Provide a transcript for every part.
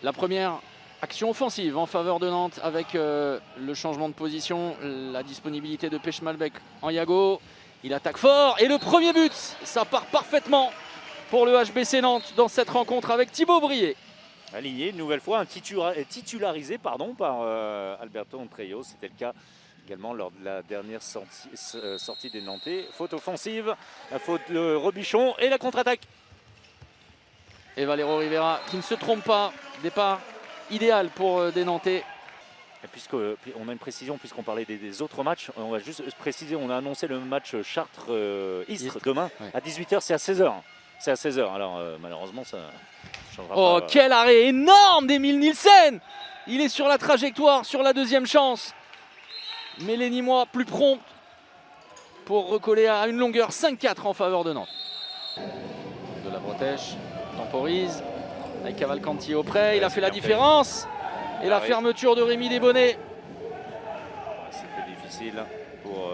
La première action offensive en faveur de Nantes avec le changement de position, la disponibilité de Pechmalbek en Yago. Il attaque fort et le premier but, ça part parfaitement pour le HBC Nantes dans cette rencontre avec Thibaut Brié. Aligné une nouvelle fois, titularisé par Alberto Entrejo. C'était le cas également lors de la dernière sortie des Nantais. Faute offensive, la faute de Robichon et la contre-attaque. Et Valero Rivera qui ne se trompe pas, départ idéal pour des Nantais. Et puisqu'on a une précision, puisqu'on parlait des autres matchs, on va juste préciser, on a annoncé le match Chartres-Istres demain à 18h, c'est à 16h. C'est à 16h, alors malheureusement ça changera pas. Oh, quel arrêt énorme d'Emile Nielsen! Il est sur la trajectoire, sur la deuxième chance. Mais les Nîmois plus prompts pour recoller à une longueur 5-4 en faveur de Nantes. De la Bretèche temporise avec Cavalcanti auprès, il a fait la différence. Et la fermeture de Rémi Desbonnets. C'était difficile pour...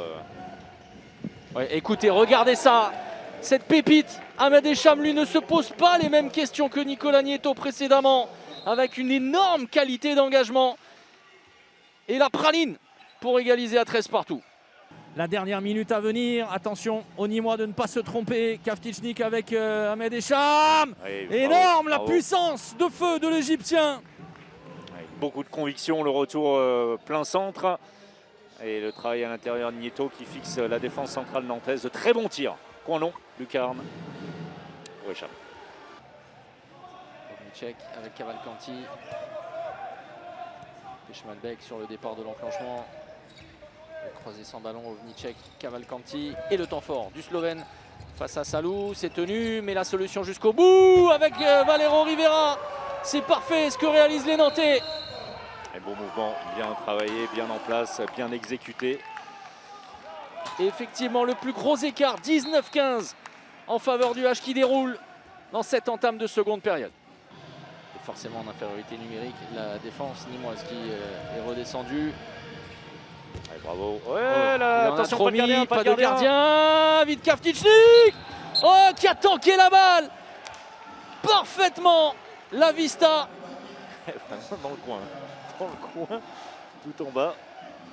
Ouais, écoutez, regardez ça. Cette pépite, Ahmed Echam, lui, ne se pose pas les mêmes questions que Nicolas Nieto précédemment, avec une énorme qualité d'engagement. Et la praline pour égaliser à 13 partout. La dernière minute à venir, attention aux Nîmois de ne pas se tromper. Kavtichnik avec Ahmed Echam. Oui, énorme, bravo. La puissance de feu de l'Égyptien. Beaucoup de conviction, le retour plein centre. Et le travail à l'intérieur de Nieto qui fixe la défense centrale nantaise. De très bons tirs. Coin long, Lucarne pour Echam. Check avec Cavalcanti. Pechmalbek sur le départ de l'enclenchement. Le croisé sans ballon, Ovnicek, Cavalcanti. Et le temps fort du Slovène face à Salou. C'est tenu, mais la solution jusqu'au bout avec Valero Rivera. C'est parfait ce que réalisent les Nantais. Et bon mouvement, bien travaillé, bien en place, bien exécuté. Et effectivement, le plus gros écart, 19-15 en faveur du H qui déroule dans cette entame de seconde période. Et forcément en infériorité numérique, la défense nîmoise qui est redescendue. Allez, bravo. Ouais, là, attention, pas de gardien. gardien. Vite Kavtichnik. Oh, qui a tanké la balle parfaitement. La Vista. Dans le coin, tout en bas,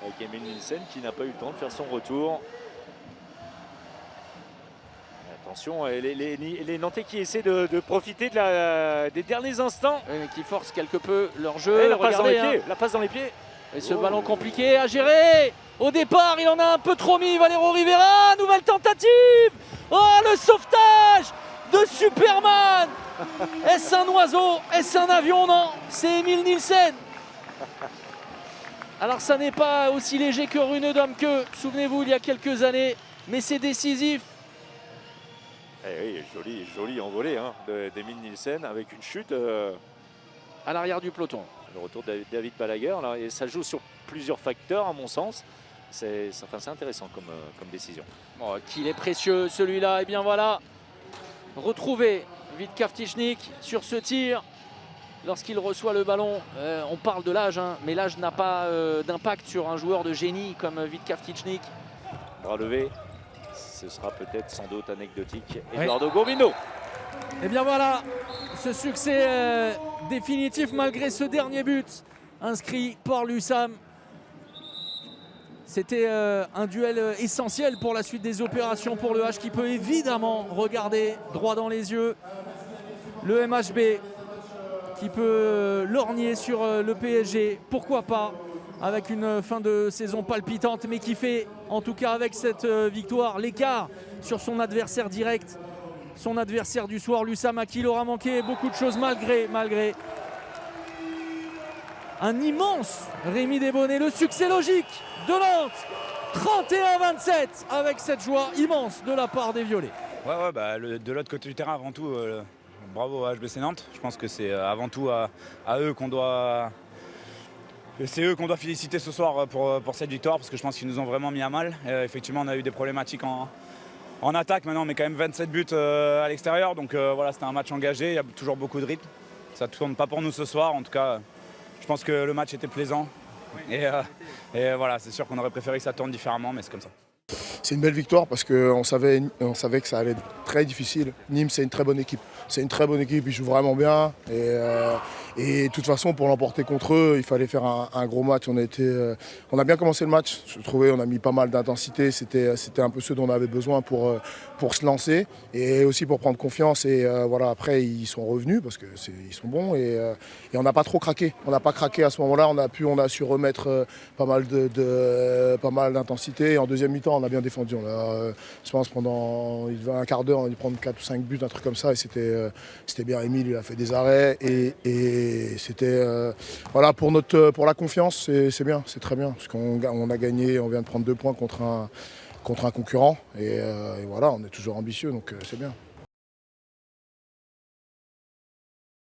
avec Emile Nielsen qui n'a pas eu le temps de faire son retour. Attention, les Nantais qui essaient de profiter des derniers instants. Oui, mais qui forcent quelque peu leur jeu. Et la passe dans les Regardez, pieds, la passe dans les pieds. Et ce ballon compliqué à gérer. Au départ, il en a un peu trop mis, Valero Rivera. Nouvelle tentative. Oh, le sauvetage de Superman. Est-ce un oiseau? Est-ce un avion? Non, c'est Emile Nielsen. Alors ça n'est pas aussi léger que Rune Domke, souvenez-vous, il y a quelques années. Mais c'est décisif. Eh oui, joli envolé d'Emile Nielsen avec une chute à l'arrière du peloton. Le retour de David Balaguer, là, et ça joue sur plusieurs facteurs à mon sens. C'est intéressant comme décision. Oh, qu'il est précieux celui-là. Et bien voilà, retrouvé Vit Kavtichnik sur ce tir. Lorsqu'il reçoit le ballon, on parle de l'âge, mais l'âge n'a pas d'impact sur un joueur de génie comme Vit Kavtichnik. Bras levé, ce sera peut-être sans doute anecdotique. Eduardo Gomino. Et bien voilà, ce succès définitif malgré ce dernier but inscrit par l'USAM. C'était un duel essentiel pour la suite des opérations pour le H qui peut évidemment regarder droit dans les yeux le MHB qui peut lorgner sur le PSG, pourquoi pas, avec une fin de saison palpitante, mais qui fait, en tout cas avec cette victoire, l'écart sur son adversaire direct, son adversaire du soir, l'USAM, à qui il aura manqué beaucoup de choses malgré un immense Rémi Desbonnets, le succès logique de Nantes, 31-27, avec cette joie immense de la part des Violets. Ouais, de l'autre côté du terrain, avant tout, bravo à HBC Nantes. Je pense que c'est avant tout à eux qu'on doit... C'est eux qu'on doit féliciter ce soir pour cette victoire, parce que je pense qu'ils nous ont vraiment mis à mal. Effectivement, on a eu des problématiques en attaque. Maintenant, on met quand même 27 buts à l'extérieur. Donc voilà, c'était un match engagé. Il y a toujours beaucoup de rythme. Ça ne tourne pas pour nous ce soir. En tout cas, je pense que le match était plaisant. Et voilà, c'est sûr qu'on aurait préféré que ça tourne différemment, mais c'est comme ça. C'est une belle victoire parce qu'on savait que ça allait être très difficile. Nîmes, c'est une très bonne équipe. C'est une très bonne équipe, ils jouent vraiment bien. Et de toute façon, pour l'emporter contre eux, il fallait faire un gros match. On a bien commencé le match. Je trouvais on a mis pas mal d'intensité. C'était un peu ce dont on avait besoin pour se lancer et aussi pour prendre confiance. Et voilà, après, ils sont revenus parce qu'ils sont bons. Et on n'a pas trop craqué. On n'a pas craqué à ce moment-là. On a su remettre pas mal d'intensité. Et en deuxième mi-temps, on a bien défendu. Je pense pendant un quart d'heure, on a dû prendre 4 ou 5 buts, un truc comme ça. Et c'était bien. Émile, il a fait des arrêts. Et c'était voilà, pour la confiance, c'est bien, c'est très bien. Parce qu'on a gagné, on vient de prendre 2 points contre un concurrent. Et voilà, on est toujours ambitieux, donc c'est bien.